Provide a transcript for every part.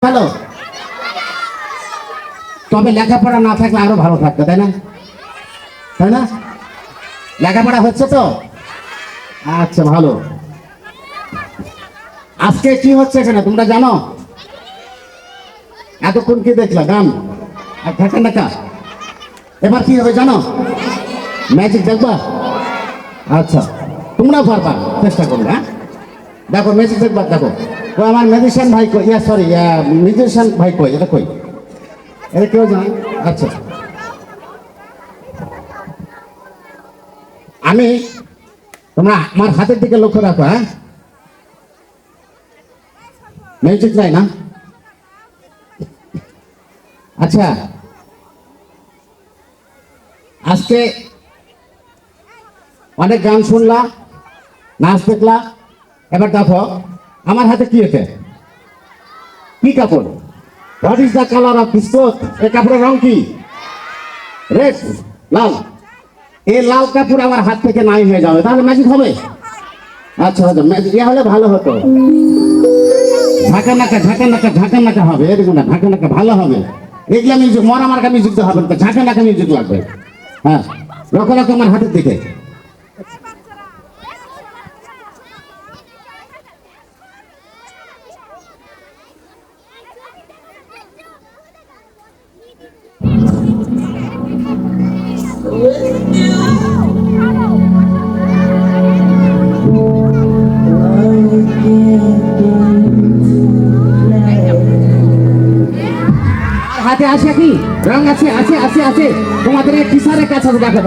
ভালো, তবে লেখাপড়া না থাকলে আরো ভালো থাকতো, তাই না? তাই না? লেখাপড়া হচ্ছে তো? আচ্ছা, ভালো। আজকে কি হচ্ছে এখানে তোমরা জানো? এতক্ষণ কি দেখলা? গান আর থাকেন না। এবার কি হবে জানো? ম্যাজিক দেখবা? আচ্ছা, তোমরাও পারবা, চেষ্টা করবে। হ্যাঁ, দেখো ম্যাজিক দেখবা। দেখো ও আমার ম্যাজিশিয়ান ভাই কই, সরি মিউজিশিয়ান ভাই কই, এটা কই, এটা কেউ জানে? আচ্ছা, আমি, তোমরা আমার হাতের দিকে লক্ষ্য রাখো। হ্যাঁ, মিউজিক নাই না? আচ্ছা, আজকে অনেক গান শুনলা, নাচ দেখলা। এবার দেখো আমার হাতে কি আছে, কি কাপড়? What is the colour of this cloth? এই কাপড়ের রং কি? রেড, লাল। এই লাল কাপড় আমার হাত থেকে নাই হয়ে যাবে, তাহলে ম্যাজিক হবে? আচ্ছা, আচ্ছা, ম্যাজিক হলে ভালো হতো। ঝাঁকা নাকা হবে, এরকম না, ঝাঁকা নাকা ভালো হবে। এগুলা মিউজিক, মরা মার্কা মিউজিক তো হবে না, ঝাঁকা নাকা মিউজিক লাগবে। হ্যাঁ, রকম রকম আমার হাতের দিকে। হাতে আছে কি রং? আছে আছে আছে আছে। তোমাদের এই টিচারের কাছে দেখো,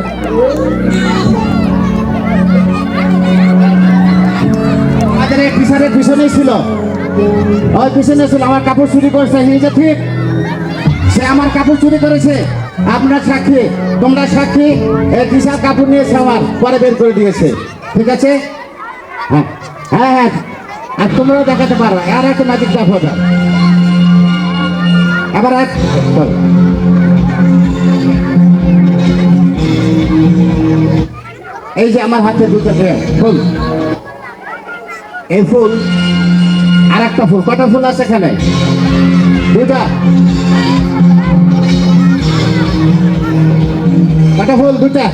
আমাদের এই টিচারের পিছনেই ছিল, ওই পিছনে ছিল। আমার কাপড় চুরি করেছে, নিজে ঠিক, সে আমার কাপড় চুরি করেছে। আপনার সাক্ষী, তোমরা সাক্ষী। এই টিচার কাপড় নিয়েছে আমার, পরে বের করে দিয়েছে। ঠিক আছে? হ্যাঁ হ্যাঁ হ্যাঁ, আর তোমরাও দেখাতে পারো। আর একটা ম্যাজিক দেখো। এবার এই যে আমার হাতে দুটো ফুল, এই ফুল আর একটা ফুল। কটা ফুল আছে এখানে? দুটা। কটা ফুল? দুটা।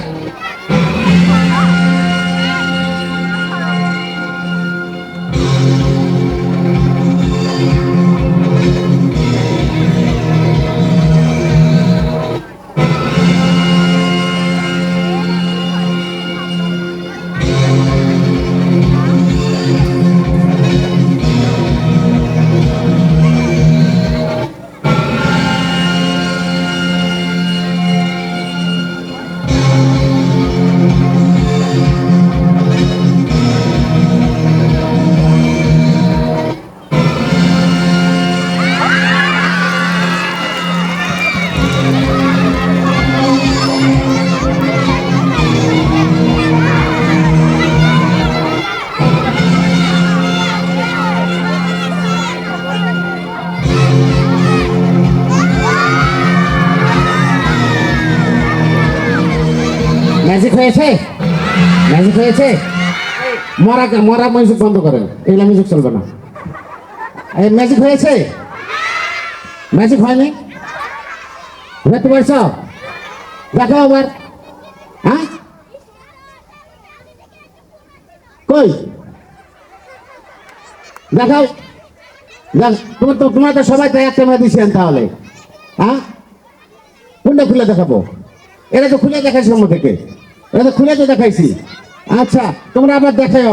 ম্যাজিক হয়েছে, ম্যাজিক হয়েছে। মরা মিউজিক বন্ধ করেন, এইগুলা মিউজিক চলবে না। এই ম্যাজিক হয়েছে, ম্যাজিক হয়নি। বুঝতে পারছ? দেখো আবার। হ্যাঁ, কই দেখাও। তোমার তো সবাই তো একটা দিচ্ছেন, তাহলে হ্যাঁ কোনটা খুলে দেখাবো? এটা তো খুলে দেখাইছি আমার থেকে, এটা তো খুলে তো দেখাইছি। আচ্ছা, তোমরা আবার দেখাই,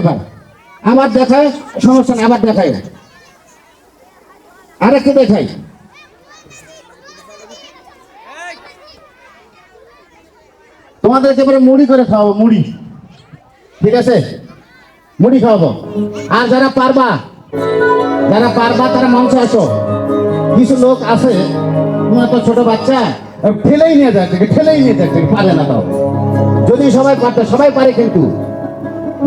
আবার দেখায়, সমস্যা নেই, আবার দেখাই, আর একটু দেখাই। তোমাদের একেবারে মুড়ি করে খাওয়াবো, মুড়ি। ঠিক আছে, মুড়ি খাওয়াবো। আর যারা পারবা তারা মঞ্চে আসো। কিছু লোক আছে, তোমার তো ছোট বাচ্চা, ঠেলেই নিয়ে যাচ্ছে, পারে না। তাও যদি সবাই পারতো, সবাই পারে, কিন্তু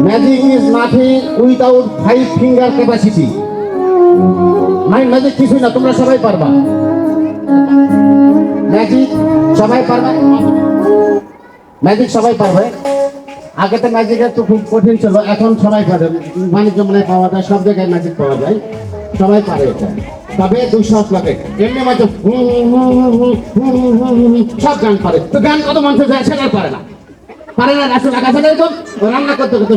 magic is nothing without 5 finger capacity. Magic কিছুই না, তোমরা সবাই পারবা। ম্যাজিক সবাই পারবে, ম্যাজিক সবাই পারবে। আগে তো ম্যাজিকের তো খুব কঠিন ছিল, এখন সবাই পারে। বাণিজ্য মেলায় পাওয়া যায়, সব জায়গায় ম্যাজিক পাওয়া যায়, সবাই পারে এটা। তবে দুঃসাহস লাগে। এমনি মাত্র সব গান পারে, তো গান কত মানুষ যায় সেটা পারে না, পারে না। রাস্তা টাকা ফেলে তো রান্না করতে করতে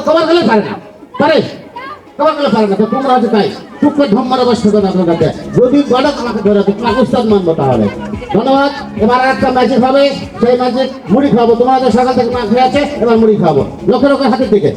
খবর গেলে পারে না, পারে খবর গেলে পারে না। তো তোমরা হচ্ছে তাই টুকরে ধম্মার অবস্থা করে আপনার কাছে যদি গড়ক আমাকে ধরে তোমাকে উস্তাদ মানবো তাহলে। ধন্যবাদ। এবার একটা ম্যাজিক হবে, সেই ম্যাজিক মুড়ি খাবো। তোমাদের সকাল থেকে মা খেয়ে আছে, এবার মুড়ি খাবো। লোকের লোকের হাতের দিকে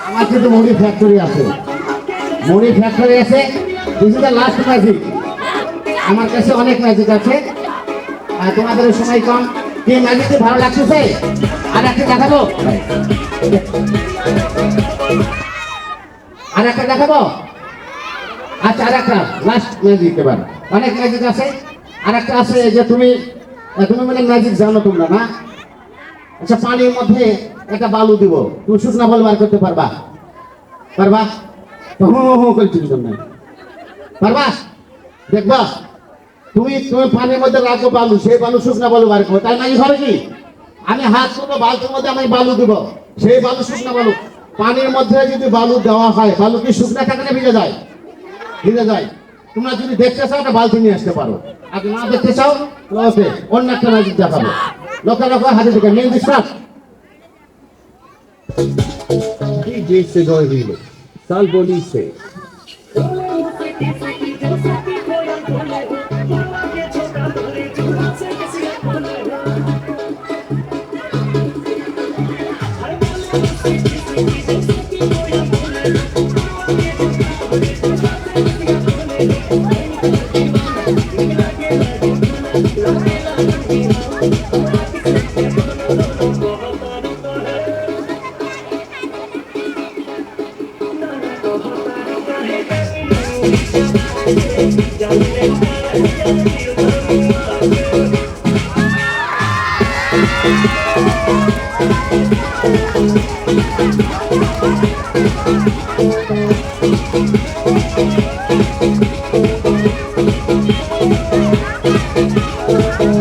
আমার কিন্তু মুড়ি ফ্যাক্টরি আছে, মুড়ি ফ্যাক্টরি আছে। This is the last magic. আমার কাছে অনেক ম্যাজিক আছে, আর তোমাদের সময় কম। কি ম্যাজিকটি ভালো লাগতেছে? আর একটা দেখাবো, আর একটা দেখাবো। আচ্ছা, আর একটা লাস্ট ম্যাজিক। এবার অনেক ম্যাজিক আছে, আর একটা আছে যে তুমি মানে ম্যাজিক জানো তোমরা না? আচ্ছা, পানির মধ্যে একটা বালু দিব, তুমি শুকনা বল বার করতে পারবা? পারবা? পারবা? দেখবা তুমি তুমি পানির মধ্যে রাখো বালু, সেই বালু শুকনা বালু বার করবো। তাই ম্যাজিক হবে কি? আমি হাত করবো, বালতির মধ্যে আমি বালু দিব, সেই বালু শুকনা বালু। পানির মধ্যে যদি বালু দেওয়া হয়, বালু কি শুকনা থাকে না ভিজে যায়? ভিজে যায়। তোমরা যদি দেখতে চাও একটা বালতি নিয়ে আসতে পারো, আর না দেখতে চাও ওকে অন্য একটা ম্যাজিক দেখাবো। লোকের লোকের হাতে দিকে মেন বিশ্বাস। DJ Sedoiville, Salvolice.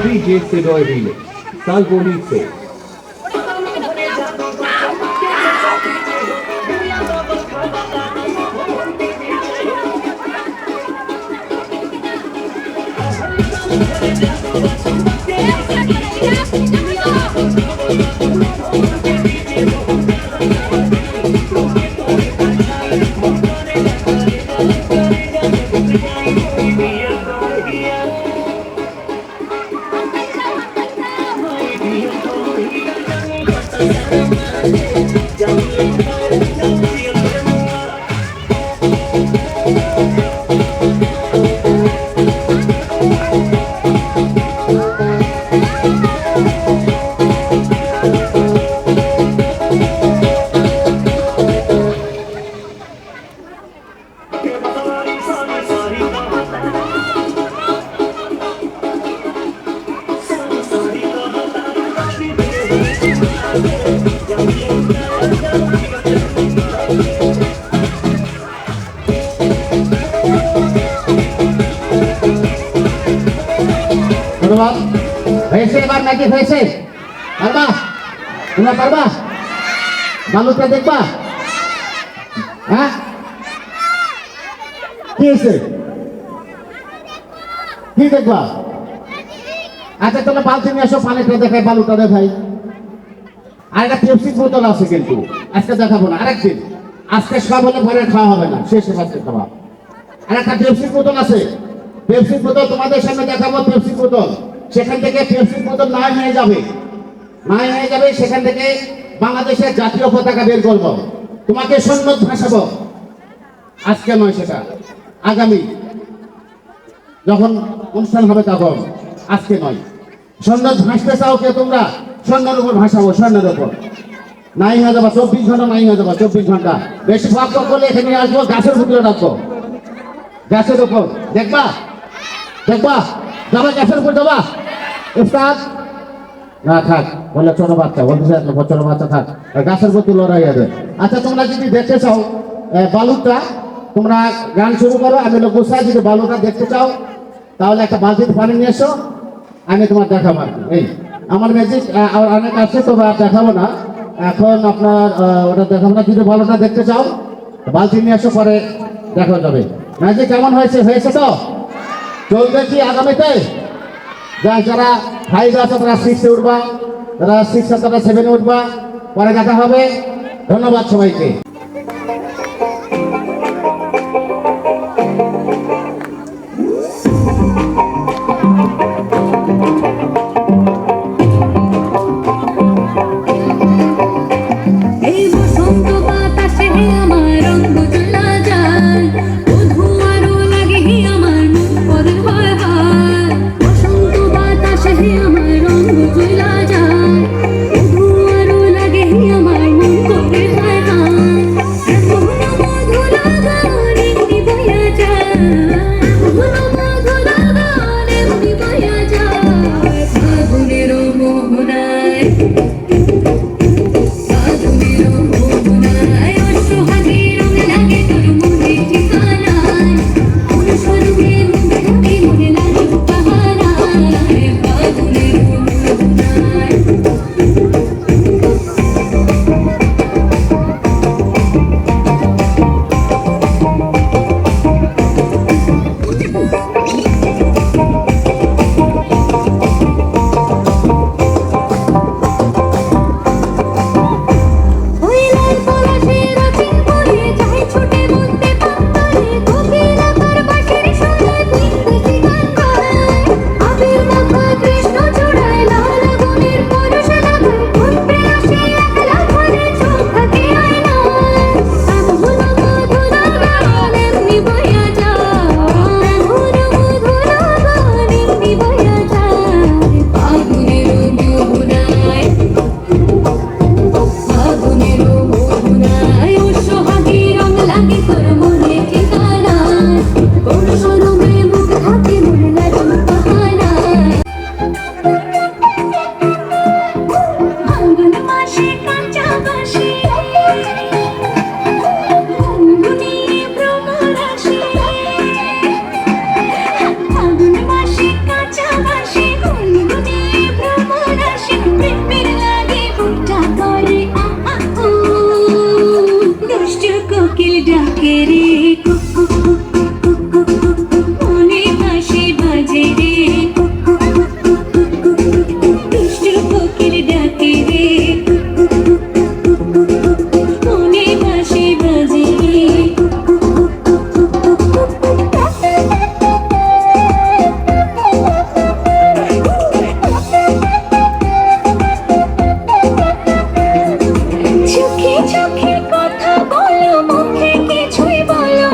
DJ Sedoiville, Salvolice. ধন্যবাদ। হয়েছে, এবার নাকি হয়েছে? পারবা? তোমরা পারবা? বালুটা দেখবা? হ্যাঁ কি হয়েছে কি দেখবা আচ্ছা তাহলে বালতি নিয়ে আসো পানিটা দেখাই বালুটা দেখাই আর একটা পেপসি বোতল আছে কিন্তু আজকে দেখাবো না আরেকদিন আজকে সব হলে পরে খাওয়া হবে না শেষে আজকে খাওয়া আর একটা পেপসি বোতল আছে পেপসি বোতল তোমাদের সামনে দেখাবো পেপসি বোতল সেখান থেকে পেপসি বোতল না নিয়ে যাবে সেখান থেকে বাংলাদেশের জাতীয় পতাকা বের করবো তোমাকে সন্ন্যত ভাসাবো আজকে নয় সেটা আগামী যখন অনুষ্ঠান হবে তখন আজকে নয় সন্ন্যত ভাসতে চাও কে তোমরা স্বর্ণের উপর ভাসাবো স্বর্ণের উপর নাই হয়ে যাবো 24 ঘন্টা নাই হয়ে যাবো 24 ঘন্টা বেশি ভাগ করলে এখানে আসবো গাছের ভিতরে রাখবো গাছের উপর দেখবা যাবা গাছের উপর যাবা উস্তাদ না থাক বলে ছোট বাচ্চা বলতে ছোট বাচ্চা থাক গাছের প্রতি লড়াই হবে আচ্ছা তোমরা যদি দেখতে চাও বালুটা তোমরা গান শুরু করো আমি গোসাই যদি বালুটা দেখতে চাও তাহলে একটা বালতিতে পানি নিয়ে এসো আমি তোমার দেখাবো আর কি এই আমার ম্যাজিক অনেক আছে তো দেখাবো না এখন আপনার ওটা দেখাবো না যদি বালুটা দেখতে চাও বালতি নিয়ে এসো পরে দেখা যাবে ম্যাজিক কেমন হয়েছে তো চলবে কি আগামীতে যারা 5 আছে তারা 6 উঠবা যারা 6 আছে তারা 7 উঠবা পরে দেখা হবে ধন্যবাদ সবাইকে চোখে চোখে কথা বলো মুখে কিছুই বলো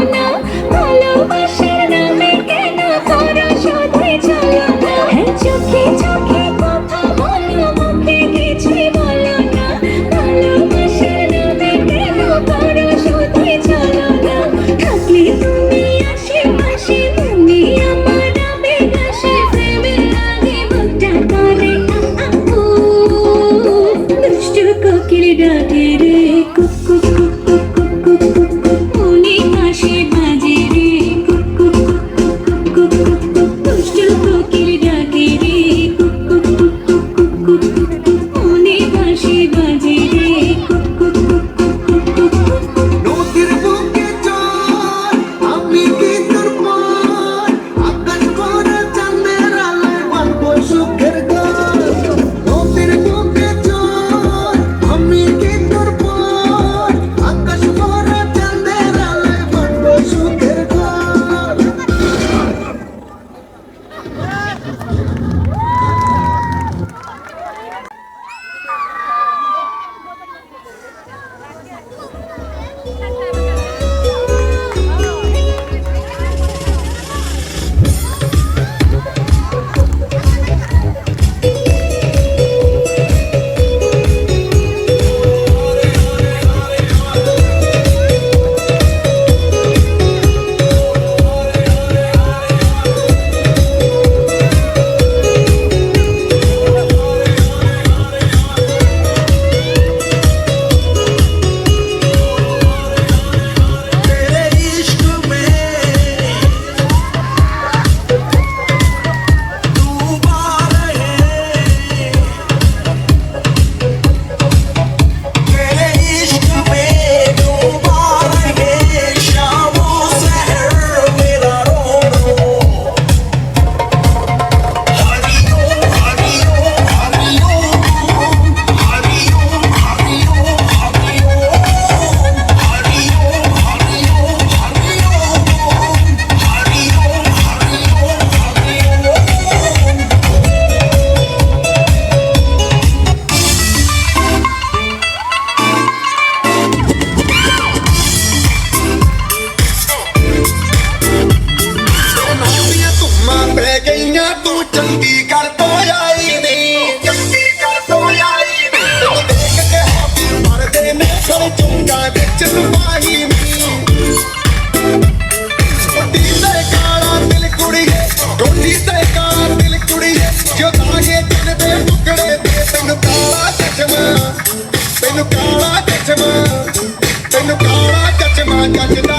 ਕਾਲਾ ਚਚਮਾ ਜੱਜਦਾ ਏ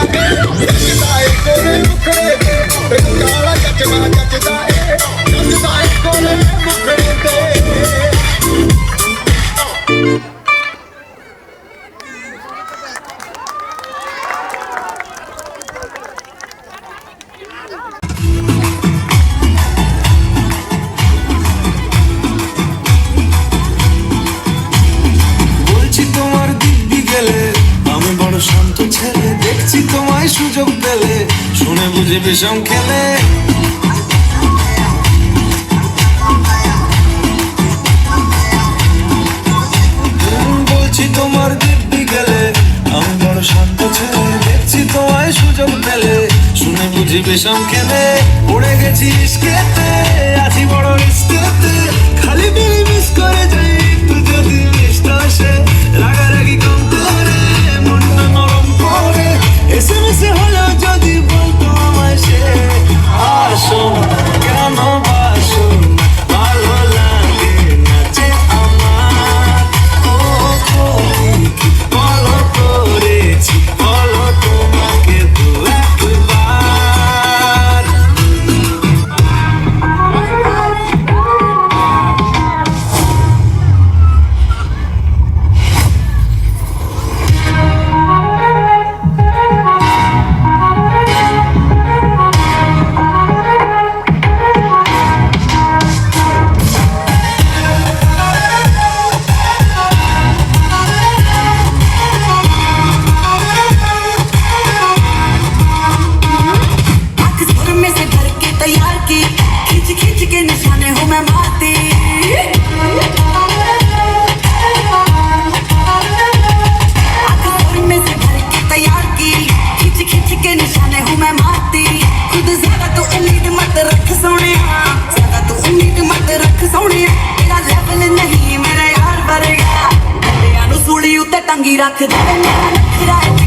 ਜੱਜਦਾ ਏ ਕੋਲੇ ਮੁਖੜੇ ਤੇ ਤੈਨੂੰ ਕਾਲਾ ਚਚਮਾ ਜੱਜਦਾ ਏ ਜੱਜਦਾ ਏ ਕੋਲੇ ਮੁਖੜੇ ਤੇ বলছি তোমার দিব্যি গেলে আমি বড় শান্ত ছেলে দেখছি তোমায় সুযোগ পেলে শুনে বুঝে বিষম খেলে বলছি তোমার দিব্যি গেলে আমি বড় শান্ত ছেলে দেখছি তোমায় সুযোগ পেলে শুনে বুঝি বিষম খেলে উড়ে গেছি ইস্কেতে আছি বড় রিস্কেতে খালি বিলি মিস করে যাই একটু যদি মিসটা আসে রাগারাগি কম করে মনটা নরম করে এসে মিশে হলেও যদি বলতো আমায় সে আসো না, কেন বাসো না, ভালো লাগে না যে আমার ও ক্ষতি কি বলো করেছি বলো তোমাকে দু একবার आँख सुर में से भर के तैयार की खींच खींच के निशाने हूँ मैं मारती आँख सुर में से भर के तैयार की खींच खींच के निशाने हूँ मैं मारती खुद ज्यादा तू उम्मीद मत रख सोनिया ज्यादा तू उम्मीद मत रख सोनिया तेरा लेवल नहीं मेरा यार वरेगा सूली उत्ते टंगी रख दे मेरा नखरा है